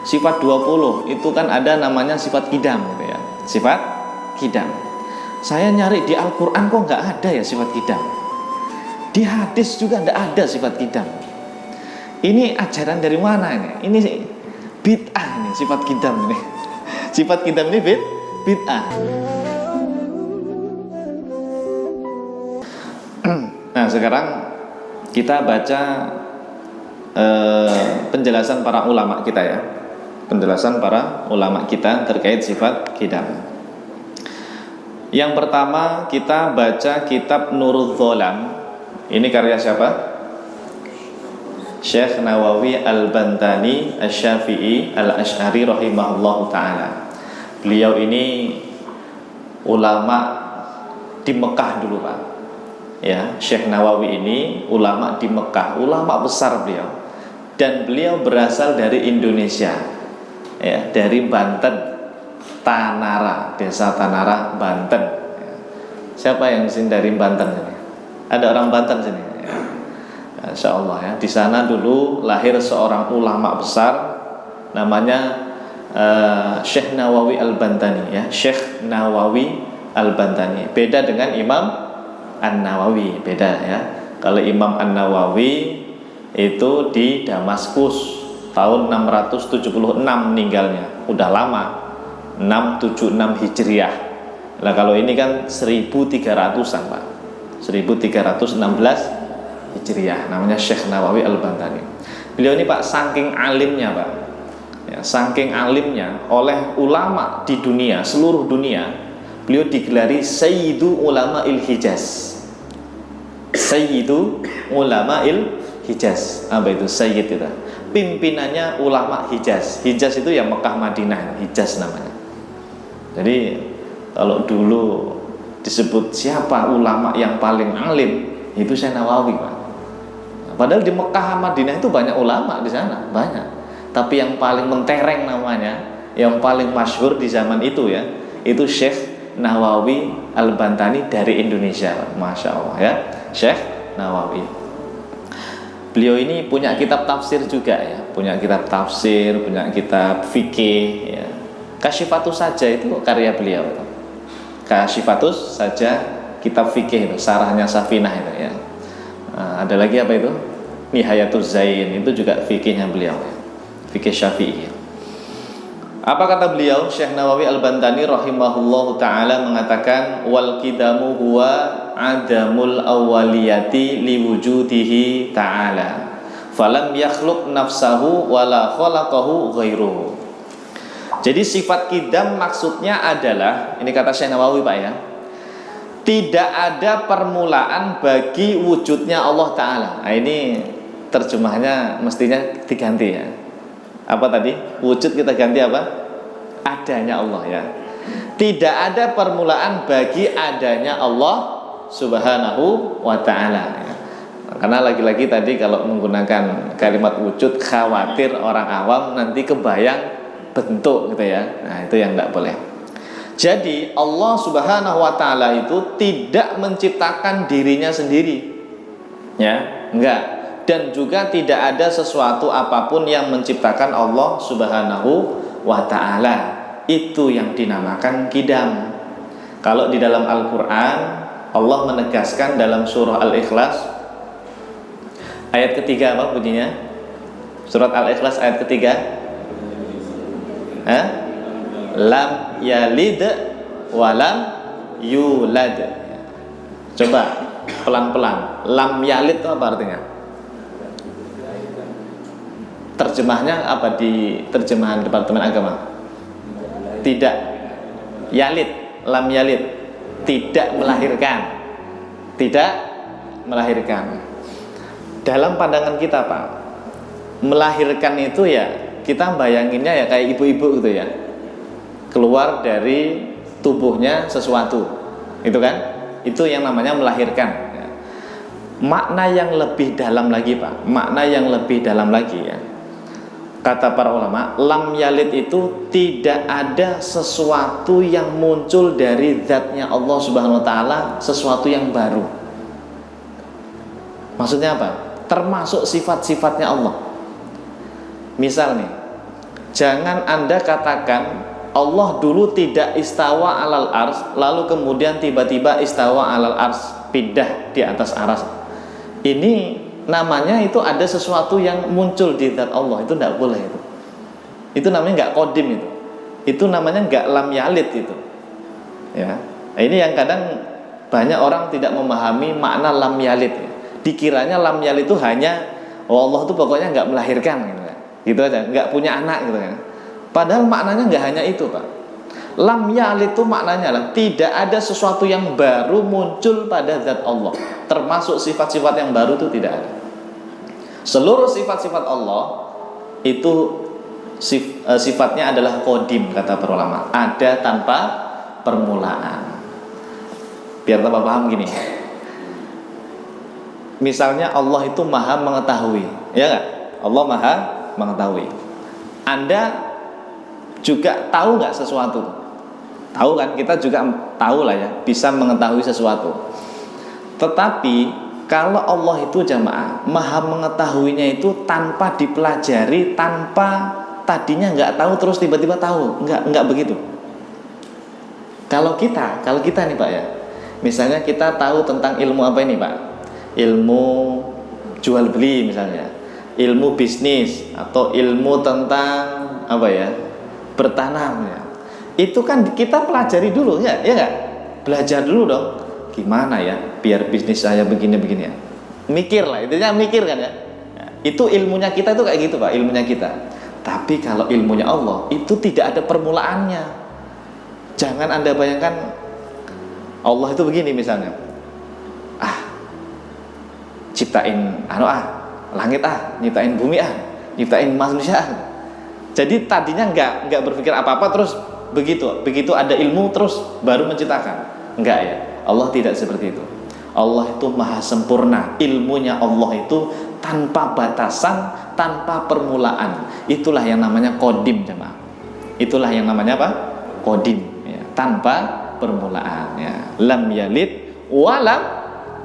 sifat 20 itu kan ada namanya sifat kidam gitu ya. Sifat kidam. Saya nyari di Al-Qur'an kok nggak ada ya sifat kidam. Di hadis juga nggak ada sifat kidam. Ini ajaran dari mana ini? Ini bid'ah ini sifat kidam ini. Sifat kidam ini bid'ah. Nah, sekarang kita baca penjelasan para ulama kita ya. Penjelasan para ulama kita terkait sifat kidam. Yang pertama kita baca kitab Nurul Dholam. Ini karya siapa? Syekh Nawawi Al-Bantani Asy-Syafi'i Al-Asy'ari rahimahullahu ta'ala. Beliau ini ulama di Mekah dulu Pak. Ya, Syekh Nawawi ini ulama di Mekah, ulama besar beliau. Dan beliau berasal dari Indonesia. Ya, dari Banten, Tanara, desa Tanara, Banten. Ya. Siapa yang di sini dari Banten ini? Ada orang Banten sini. Ya. Insya Allah ya. Di sana dulu lahir seorang ulama besar, namanya Syekh Nawawi Al-Bantani. Ya, Syekh Nawawi Al-Bantani. Beda dengan Imam An-Nawawi, beda ya. Kalau Imam An-Nawawi itu di Damaskus tahun 676 meninggalnya, udah lama, 676 Hijriah. Nah kalau ini kan 1300-an Pak, 1316 Hijriah, namanya Syekh Nawawi Al-Bantani. Beliau ini Pak saking alimnya Pak, ya, saking alimnya oleh ulama di dunia, seluruh dunia, beliau digelari Sayyidu Ulama'il Hijaz. Sayyidu Ulama'il Hijaz. Apa itu Sayyid itu? Pimpinannya ulama Hijaz. Hijaz itu ya Mekah Madinah, Hijaz namanya. Jadi kalau dulu disebut siapa ulama yang paling alim, itu Syekh Nawawi Pak. Padahal di Mekah Madinah itu banyak ulama di sana, banyak. Tapi yang paling mentereng namanya, yang paling masyhur di zaman itu ya, itu Syekh Nawawi Al-Bantani dari Indonesia. Masya Allah ya, Syekh Nawawi. Beliau ini punya kitab tafsir juga ya, punya kitab tafsir, punya kitab fikih ya. Kasyifatus Saja itu karya beliau. Kasyifatus Saja, kitab fikih itu, sarahnya Safinah itu ya. Ada lagi apa itu? Nihayatuz Zain, itu juga fikihnya beliau ya. Fikih Syafi'i. Apa kata beliau? Syekh Nawawi Al-Bantani rahimahullahu ta'ala mengatakan, wal kidamu huwa adamul awwaliyati liwujudihi ta'ala falam yakhluq nafsahu wala khalaqahu ghairuhu. Jadi sifat kidam maksudnya adalah, ini kata Syekh Nawawi Pak ya, tidak ada permulaan bagi wujudnya Allah Ta'ala. Nah, ini terjemahnya mestinya diganti ya. Apa tadi? Wujud kita ganti apa? Adanya Allah ya. Tidak ada permulaan bagi adanya Allah Subhanahu wa ta'ala ya. Karena lagi-lagi tadi kalau menggunakan kalimat wujud, khawatir orang awam nanti kebayang bentuk gitu ya. Nah itu yang tidak boleh. Jadi Allah Subhanahu wa ta'ala itu tidak menciptakan dirinya sendiri ya, enggak. Dan juga tidak ada sesuatu apapun yang menciptakan Allah Subhanahu wa ta'ala. Itu yang dinamakan kidam. Kalau di dalam Al-Quran, Allah menegaskan dalam surah Al-Ikhlas ayat ketiga, apa bunyinya? Surat Al-Ikhlas ayat ketiga, lam yalid walam yulad. Coba pelan-pelan, lam yalid itu apa artinya? Terjemahnya apa di terjemahan Departemen Agama? Tidak yalid, lam yalid, tidak melahirkan. Tidak melahirkan. Dalam pandangan kita Pak, melahirkan itu ya kita bayanginnya ya kayak ibu-ibu gitu ya, keluar dari tubuhnya sesuatu, itu kan? Itu yang namanya melahirkan. Makna yang lebih dalam lagi Pak, makna yang lebih dalam lagi ya. Kata para ulama, lam yalid itu tidak ada sesuatu yang muncul dari zatnya Allah Subhanahu wa ta'ala, sesuatu yang baru. Maksudnya apa? Termasuk sifat-sifatnya Allah. Misal nih, Jangan Anda katakan Allah dulu tidak istawa alal ars, lalu kemudian tiba-tiba istawa alal ars, pindah di atas aras. Ini namanya itu ada sesuatu yang muncul di zat Allah, itu tidak boleh itu. Itu namanya nggak kodim itu. Itu namanya nggak lam yalid itu. Ya, ini yang kadang banyak orang tidak memahami makna lam yalid. Dikiranya lam yalid itu hanya Allah itu pokoknya nggak melahirkan gitu aja, nggak punya anak gitu kan. Padahal maknanya nggak hanya itu, Pak. Lam yalid itu maknanya lah tidak ada sesuatu yang baru muncul pada zat Allah. Termasuk sifat-sifat yang baru itu tidak ada. Seluruh sifat-sifat Allah itu sifatnya adalah qadim, kata para ulama, ada tanpa permulaan. Biar tambah paham gini. Misalnya Allah itu maha mengetahui, ya nggak? Allah maha mengetahui. Anda juga tahu nggak sesuatu? Tahu kan? Kita juga tahu lah ya, bisa mengetahui sesuatu. Tetapi kalau Allah itu jamaah maha mengetahuinya itu tanpa dipelajari, tanpa tadinya nggak tahu terus tiba-tiba tahu, nggak begitu. Kalau kita nih Pak ya, misalnya kita tahu tentang ilmu apa ini Pak? Ilmu jual beli misalnya, ilmu bisnis atau ilmu tentang apa ya? Bertanam ya. Itu kan kita pelajari dulu ya nggak? Belajar dulu dong. Gimana ya biar bisnis saya begini-begini ya. Mikir lah, intinya mikir kan ya. Itu ilmunya kita itu kayak gitu Pak, ilmunya kita. Tapi kalau ilmunya Allah itu tidak ada permulaannya. Jangan Anda bayangkan Allah itu begini misalnya. Ciptain langit nyiptain bumi nyiptain manusia. Jadi tadinya nggak berpikir apa-apa terus begitu ada ilmu terus baru menciptakan. Enggak ya. Allah tidak seperti itu. Allah itu maha sempurna. Ilmunya Allah itu tanpa batasan, tanpa permulaan. Itulah yang namanya qadim, jemaah. Itulah yang namanya apa? Qadim, ya. Tanpa permulaan, ya. Lam yalid wa lam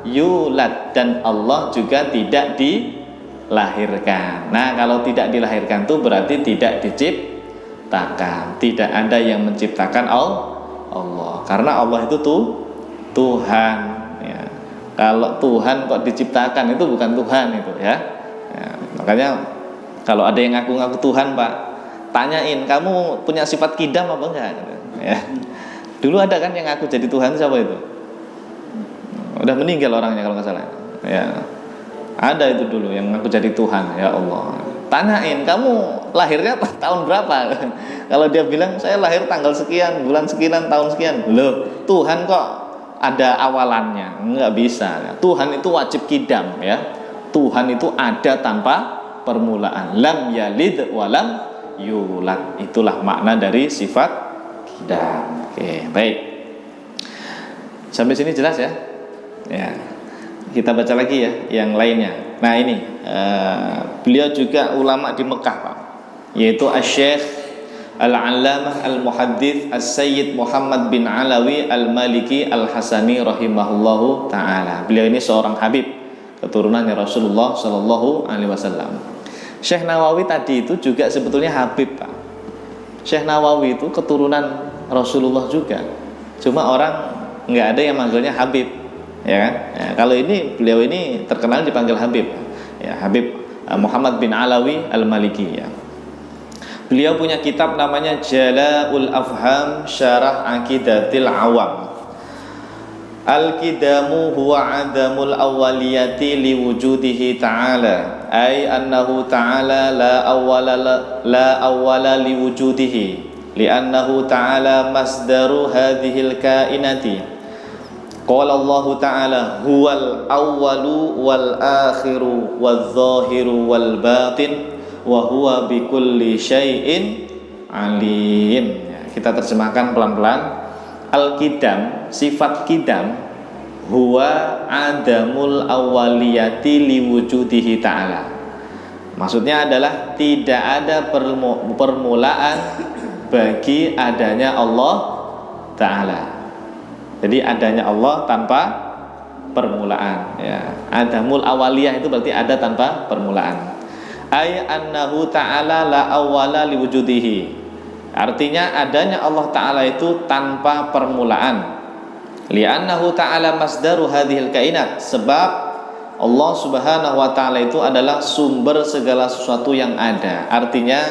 yulad, dan Allah juga tidak dilahirkan. Nah, kalau tidak dilahirkan itu berarti tidak diciptakan. Tidak ada yang menciptakan Allah. Karena Allah itu Tuhan, ya. Kalau Tuhan kok diciptakan itu bukan Tuhan itu ya. Makanya kalau ada yang ngaku-ngaku Tuhan Pak, tanyain kamu punya sifat kidam apa enggak ya. Dulu ada kan yang ngaku jadi Tuhan, siapa itu? Udah meninggal orangnya kalau nggak salah ya. Ada itu dulu yang ngaku jadi Tuhan, ya Allah. Tanyain kamu lahirnya tahun berapa. Kalau dia bilang saya lahir tanggal sekian, bulan sekian, tahun sekian. Loh, Tuhan kok ada awalannya? Nggak bisa ya. Tuhan itu wajib kidam ya. Tuhan itu ada tanpa permulaan. Lam yalid wa lam yulad. Itulah makna dari sifat kidam. Oke, baik. Sampai sini jelas ya? Ya, kita baca lagi ya yang lainnya. Nah ini beliau juga ulama di Mekah Pak, yaitu Asy-Syaikh Al-Allamah Al-Muhaddits As-Sayyid Muhammad bin Alawi Al-Maliki Al-Hasani rahimahullahu ta'ala. Beliau ini seorang Habib, keturunannya Rasulullah Sallallahu Alaihi Wasallam. Syekh Nawawi tadi itu juga sebetulnya Habib Pak. Syekh Nawawi itu keturunan Rasulullah juga, cuma orang nggak ada yang manggilnya Habib. Ya kan? Ya, kalau ini beliau ini terkenal dipanggil Habib. Ya, Habib Muhammad bin Alawi Al-Maliki ya. Beliau punya kitab namanya Jala'ul Afham Syarah Aqidatil Awam. Al-qidamu huwa adamul awwaliyati liwujudihi ta'ala, ay annahu ta'ala la awwala liwujudihi, li'annahu ta'ala masdaru hadhil kainati. Qala Allah Ta'ala huwal awwalu wal akhiru wal zahiru wal batin wa huwa bikulli syai'in alim. Ya, kita terjemahkan pelan-pelan. Al-qidam, sifat qidam, huwa adamul awwaliyati liwujudihi ta'ala. Maksudnya adalah tidak ada permulaan bagi adanya Allah Ta'ala. Jadi adanya Allah tanpa permulaan ya. Adamul awaliyah itu berarti ada tanpa permulaan. ay annahu ta'ala la awwala liwujudihi. Artinya adanya Allah Ta'ala itu tanpa permulaan. Li'annahu ta'ala masdaru hadhil kainat, sebab Allah Subhanahu wa ta'ala itu adalah sumber segala sesuatu yang ada. Artinya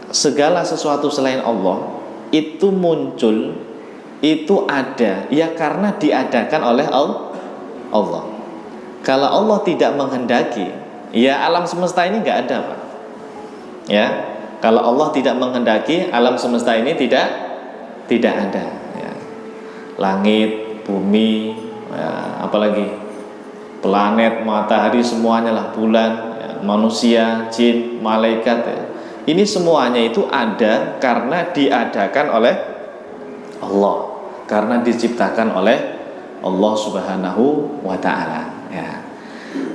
segala sesuatu selain Allah itu muncul, itu ada ya karena diadakan oleh Allah. Kalau Allah tidak menghendaki, ya alam semesta ini nggak ada, Pak. Ya, kalau Allah tidak menghendaki, alam semesta ini tidak ada. Ya. Langit, bumi, ya, apalagi planet, matahari, semuanya lah, bulan, ya, manusia, jin, malaikat. Ya. Ini semuanya itu ada karena diadakan oleh Allah, karena diciptakan oleh Allah Subhanahu wa ta'ala. Ya.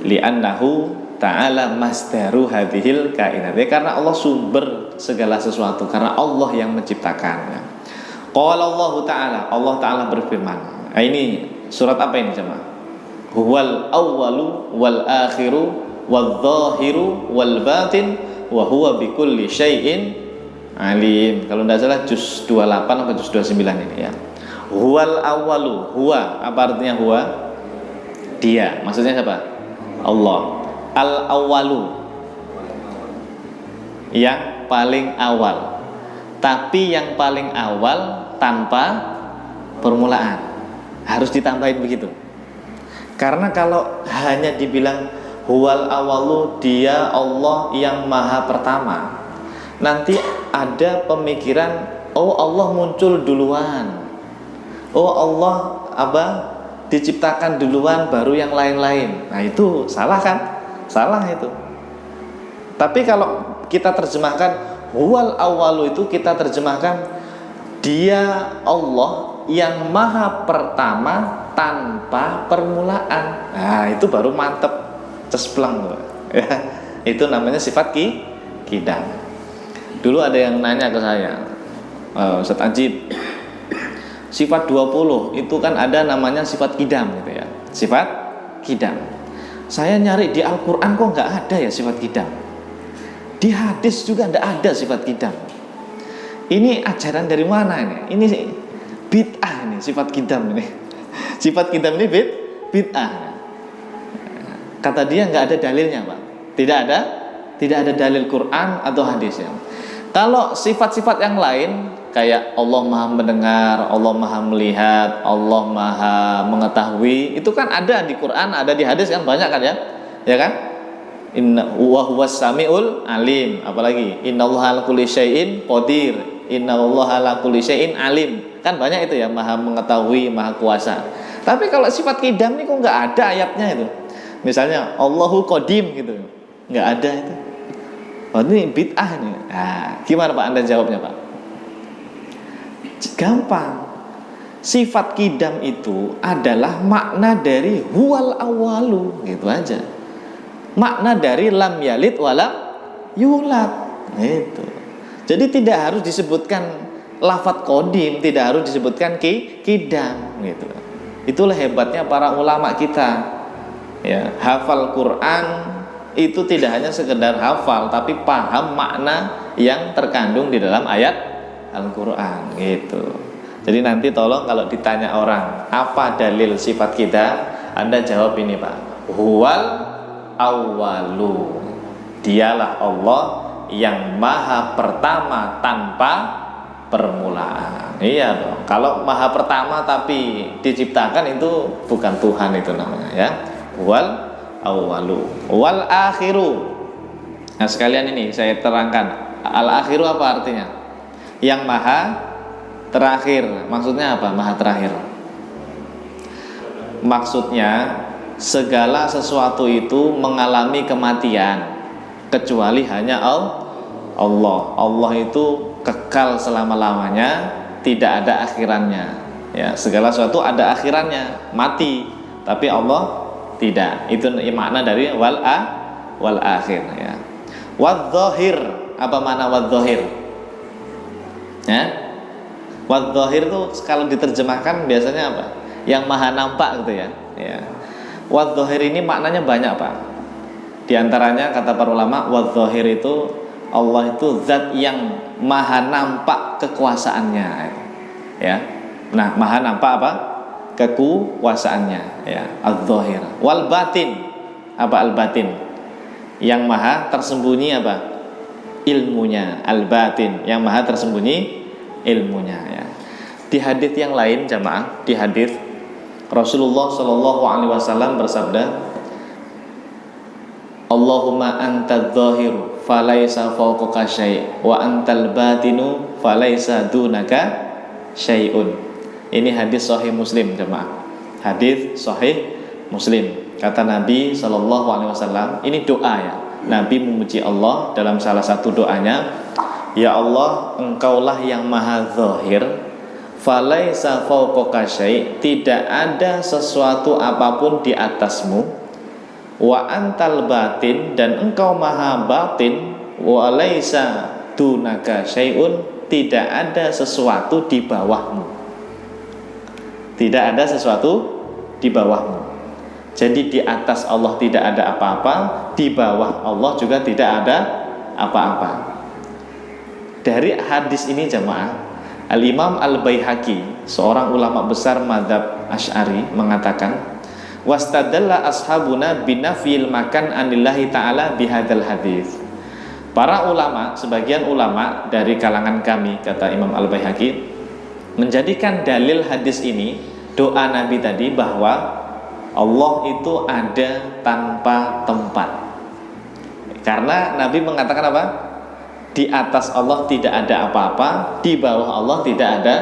Li'annahu ta'ala masdaru hadhil kainat. Karena Allah sumber segala sesuatu, karena Allah yang menciptakan. Ya. Qala Allah Ta'ala, Allah Ta'ala berfirman. Nah, ini surat apa ini jemaah? Huwal awwalu wal akhiru wal zahiru wal batin wa huwa bikulli syai'in alim. Kalau tidak salah juz 28 atau juz 29 ini ya. Huwal awwalu, huwa apa artinya huwa? Dia, maksudnya siapa? Allah. Al awwalu, yang paling awal. Tapi yang paling awal tanpa permulaan. Harus ditambahin begitu. Karena kalau hanya dibilang huwal awalu, dia Allah yang maha pertama, nanti ada pemikiran, oh Allah muncul duluan, oh Allah diciptakan duluan baru yang lain-lain. Nah itu salah kan? Salah itu. Tapi kalau kita terjemahkan huwal awalu, itu kita terjemahkan dia Allah yang maha pertama tanpa permulaan. Nah itu baru mantep, cespleng ya. Itu namanya sifat kidam. Dulu ada yang nanya ke saya, Ustaz Ajib, sifat 20 itu kan ada namanya sifat kidam gitu ya. Sifat kidam. Saya nyari di Al-Quran kok nggak ada ya sifat kidam. Di hadis juga nggak ada sifat kidam. Ini ajaran dari mana ini? Ini bid'ah ini sifat kidam ini. Sifat kidam ini bid'ah. Kata dia nggak ada dalilnya, Pak. Tidak ada dalil Quran atau hadisnya. Kalau sifat-sifat yang lain kayak Allah maha mendengar, Allah maha melihat, Allah maha mengetahui, itu kan ada di Quran, ada di hadis kan, banyak kan ya? Ya kan? Inna wa huwas samiul alim. Apalagi innallaha ala kulli syai'in qadir, innallaha ala kulli syai'in alim. Kan banyak itu ya, maha mengetahui, maha kuasa. Tapi kalau sifat kidam ini kok nggak ada ayatnya itu. Misalnya Allahu qadim gitu, nggak ada itu. Oh ini bid'ah nih. Nah, gimana Pak Anda jawabnya Pak? Gampang. Sifat kidam itu adalah makna dari huwal awalu, gitu aja. Makna dari lam yalid walam yulad, itu. Jadi tidak harus disebutkan lafadz qadim, tidak harus disebutkan kidam, gitu. Itulah hebatnya para ulama kita. Ya, hafal Quran itu tidak hanya sekedar hafal, tapi paham makna yang terkandung di dalam ayat Al-Quran, gitu. Jadi nanti tolong kalau ditanya orang apa dalil sifat kita, Anda jawab ini Pak, huwal awwalu, dialah Allah yang maha pertama tanpa permulaan. Iya dong. Kalau maha pertama tapi diciptakan itu bukan Tuhan, itu namanya ya. Huwal awalu wal akhiru. Nah sekalian ini saya terangkan, al akhiru apa artinya? Yang maha terakhir. Maksudnya apa maha terakhir? Maksudnya segala sesuatu itu mengalami kematian kecuali hanya Allah. Allah itu kekal selama-lamanya, tidak ada akhirannya ya. Segala sesuatu ada akhirannya, mati, tapi Allah tidak. Itu makna dari wal akhir ya. Wadh-dhahir, apa makna wadh-dhahir? Ya. Wadh-dhahir itu kalau diterjemahkan biasanya apa? Yang maha nampak gitu ya. Ya. Wadh-dhahir ini maknanya banyak Pak. Di antaranya kata para ulama, wadh-dhahir itu Allah itu zat yang maha nampak kekuasaannya, ya. Nah, maha nampak apa? Kekuasaannya, ya. Adz-dhahir. Wal batin, apa al-batin? Yang maha tersembunyi apa? Ilmunya. Al-batin, yang maha tersembunyi ilmunya, ya. Di hadis yang lain jamaah, di hadis Rasulullah Shallallahu Alaihi Wasallam bersabda, Allahumma anta dzahiru falaisa fawqaka syai' wa antal batinu falaisa dunaka syai'un. Ini hadis sahih Muslim jemaah. Hadis sahih Muslim. Kata Nabi sallallahu alaihi wasallam, ini doa ya. Nabi memuji Allah dalam salah satu doanya, ya Allah, Engkaulah yang maha zahir, falaisa fawqaka syai', tidak ada sesuatu apapun di atasmu. Wa antal batin, dan engkau maha batin, wa laisa dunaka syai'un, tidak ada sesuatu di bawahmu. Tidak ada sesuatu di bawahmu. Jadi di atas Allah tidak ada apa-apa, di bawah Allah juga tidak ada apa-apa. Dari hadis ini jemaah, Al-Imam Al-Baihaqi, seorang ulama besar mazhab Asy'ari, mengatakan, wastadalla ashabuna binafil makan anillahi ta'ala bihadzal hadis. Para ulama, sebagian ulama dari kalangan kami, kata Imam Al-Baihaqi, menjadikan dalil hadis ini, doa Nabi tadi, bahwa Allah itu ada tanpa tempat. Karena Nabi mengatakan apa? Di atas Allah tidak ada apa-apa, di bawah Allah tidak ada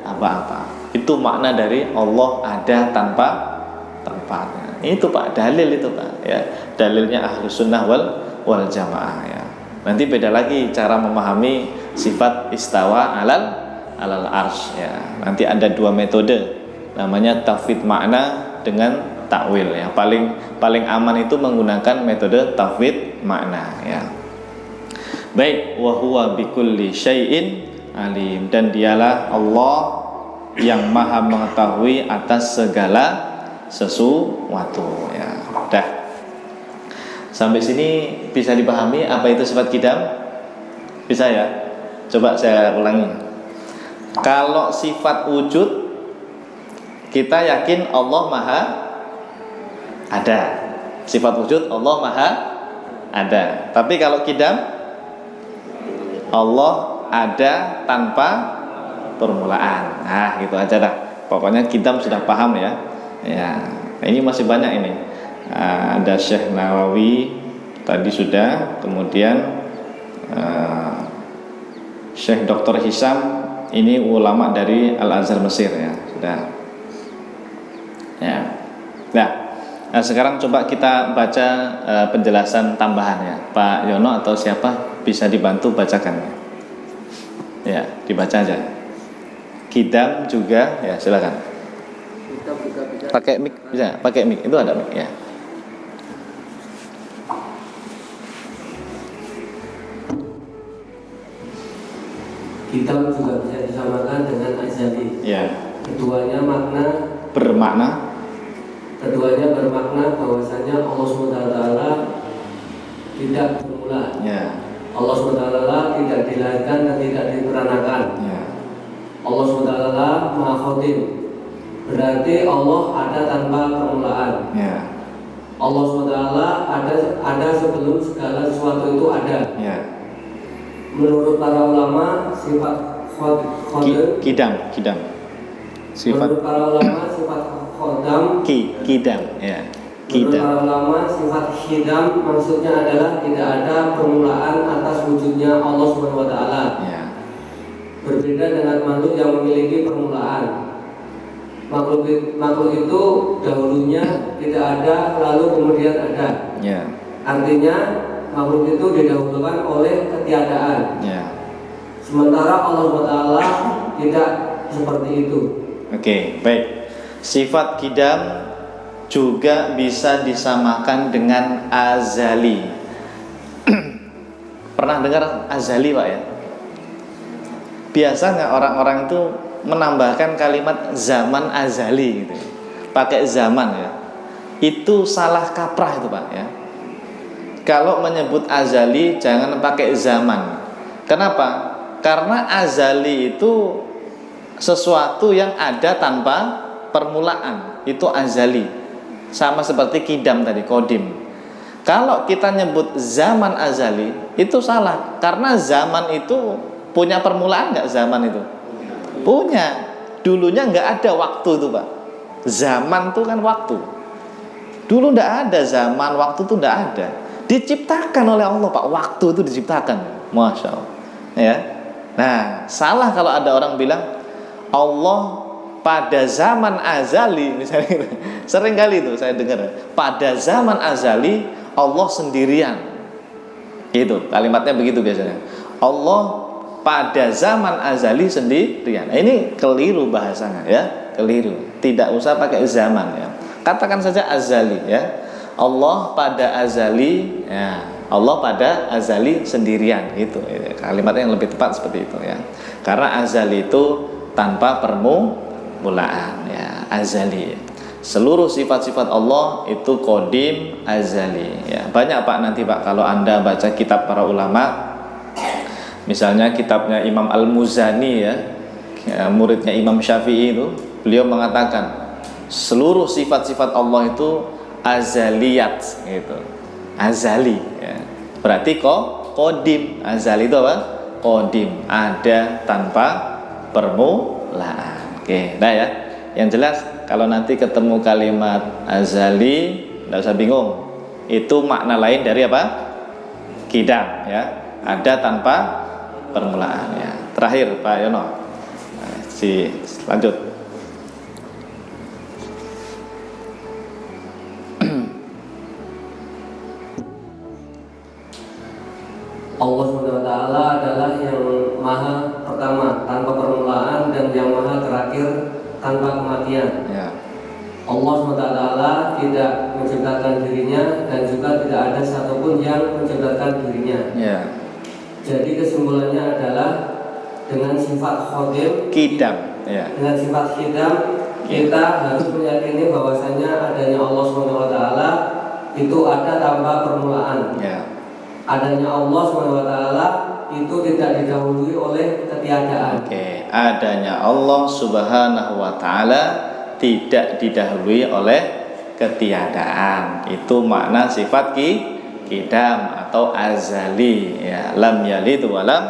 apa-apa. Itu makna dari Allah ada tanpa tempatnya. Itu Pak, dalil itu Pak, ya. Dalilnya Ahlus Sunnah wal Jamaah, ya. Nanti beda lagi cara memahami sifat istawa alal arsy, ya. Nanti ada dua metode, namanya tafwid makna dengan takwil, ya. Paling aman itu menggunakan metode tafwid makna, ya. Baik, wa huwa bikulli syai'in alim, dan dialah Allah yang maha mengetahui atas segala sesuatu, ya. Dah. Sampai sini bisa dipahami apa itu sifat qidam? Bisa ya? Coba saya ulangi. Kalau sifat wujud, kita yakin Allah maha ada. Sifat wujud Allah maha ada. Tapi kalau qidam, Allah ada tanpa permulaan. Nah, gitu aja dah. Pokoknya qidam sudah paham ya. Ya, ini masih banyak ini. Ada Syekh Nawawi tadi sudah, kemudian Syekh Dr. Hisam, ini ulama dari Al-Azhar Mesir, ya, sudah. Ya. Nah, sekarang coba kita baca penjelasan tambahan, ya. Pak Yono atau siapa bisa dibantu bacakan. Ya, dibaca aja. Qidam juga, ya, silakan. Pakai mic bisa, pakai mic, itu ada mic, ya. Qidam juga bisa disamakan dengan azali. Ya. Keduanya bermakna bahwasanya Allah SWT tidak bermula. Ya. Allah SWT tidak dilahirkan dan tidak diperanakan. Ya. Allah SWT Maha Khotim, berarti Allah ada tanpa permulaan. Ya. Allah SWT ada sebelum segala sesuatu itu ada. Ya. Menurut para ulama, sifat khotim, Qidam. Sifat menurut para ulama sifat khodam, qidam, ya. menurut Qidam. para ulama sifat khidam maksudnya adalah tidak ada permulaan atas wujudnya Allah Subhanahu wa taala. Ya. Berbeda dengan makhluk yang memiliki permulaan. Makhluk itu dahulunya tidak ada lalu kemudian ada. Ya. Artinya makhluk itu didahulukan oleh ketiadaan. Ya. Sementara Allah SWT tidak seperti itu. Oke, baik. Sifat qidam juga bisa disamakan dengan azali. Pernah dengar azali, Pak, ya? Biasa nggak orang-orang itu menambahkan kalimat zaman azali gitu, pakai zaman, ya. Itu salah kaprah itu, Pak, ya. kalau menyebut azali jangan pakai zaman. Kenapa? Karena azali itu sesuatu yang ada tanpa permulaan, itu azali. Sama seperti kidam tadi, kodim. Kalau kita nyebut zaman azali itu salah, karena zaman itu punya permulaan nggak? Zaman itu punya. Dulunya nggak ada waktu itu, Pak. Zaman itu kan waktu. Dulu nggak ada zaman, waktu itu nggak ada. Diciptakan oleh Allah, Pak. Waktu itu diciptakan. Masya Allah. Ya. Nah, salah kalau ada orang bilang Allah pada zaman azali, misalnya. Sering kali itu saya dengar. Pada zaman azali Allah sendirian. Itu kalimatnya begitu biasanya. Allah pada zaman azali sendirian. Nah, ini keliru bahasanya, ya. Keliru. Tidak usah pakai zaman, ya. Katakan saja azali, ya. Allah pada azali, ya. Allah pada azali sendirian, itu kalimatnya yang lebih tepat seperti itu, ya. Karena azali itu tanpa permulaan, ya, azali. Seluruh sifat-sifat Allah itu qadim, azali, ya. Banyak, Pak, nanti, Pak, kalau Anda baca kitab para ulama, misalnya kitabnya Imam Al-Muzani, ya, muridnya Imam Syafi'i itu, beliau mengatakan seluruh sifat-sifat Allah itu azaliyat, gitu. Azali, ya. Berarti qadim. Azali itu apa? Qadim, ada tanpa permulaan. Oke, nah, ya. Yang jelas kalau nanti ketemu kalimat azali, tidak usah bingung. Itu makna lain dari apa? Qidam, ya. Ada tanpa permulaan, ya. Terakhir, Pak Yono. Lanjut. Allah SWT adalah yang maha pertama tanpa permulaan dan yang maha terakhir tanpa kematian. Ya. Allah SWT tidak menciptakan dirinya dan juga tidak ada satupun yang menciptakan dirinya. Ya. Jadi kesimpulannya adalah dengan sifat qadim, Qidam, ya. dengan sifat qidam, kita harus meyakini bahwasanya adanya Allah SWT itu ada tanpa permulaan. Ya. Adanya Allah SWT itu tidak didahului oleh ketiadaan. Oke, adanya Allah Subhanahu wa taala tidak didahului oleh ketiadaan. Itu makna sifat qidam atau azali, ya. Lam yalid wa lam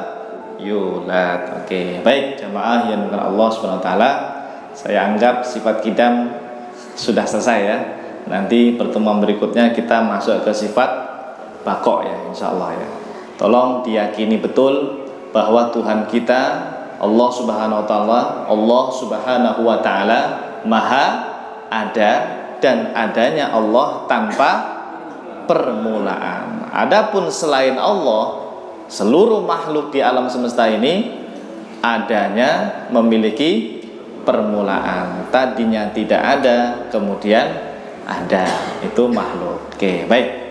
yulad. Oke, baik jamaah yang dimuliakan Allah Subhanahu wa taala. Saya anggap sifat qidam sudah selesai, ya. Nanti pertemuan berikutnya kita masuk ke sifat bakok, ya, insyaallah, ya. Tolong diyakini betul bahwa Tuhan kita Allah Subhanahu wa taala maha ada dan adanya Allah tanpa permulaan. Adapun selain Allah, seluruh makhluk di alam semesta ini adanya memiliki permulaan. Tadinya tidak ada, kemudian ada. Itu makhluk. Oke, baik.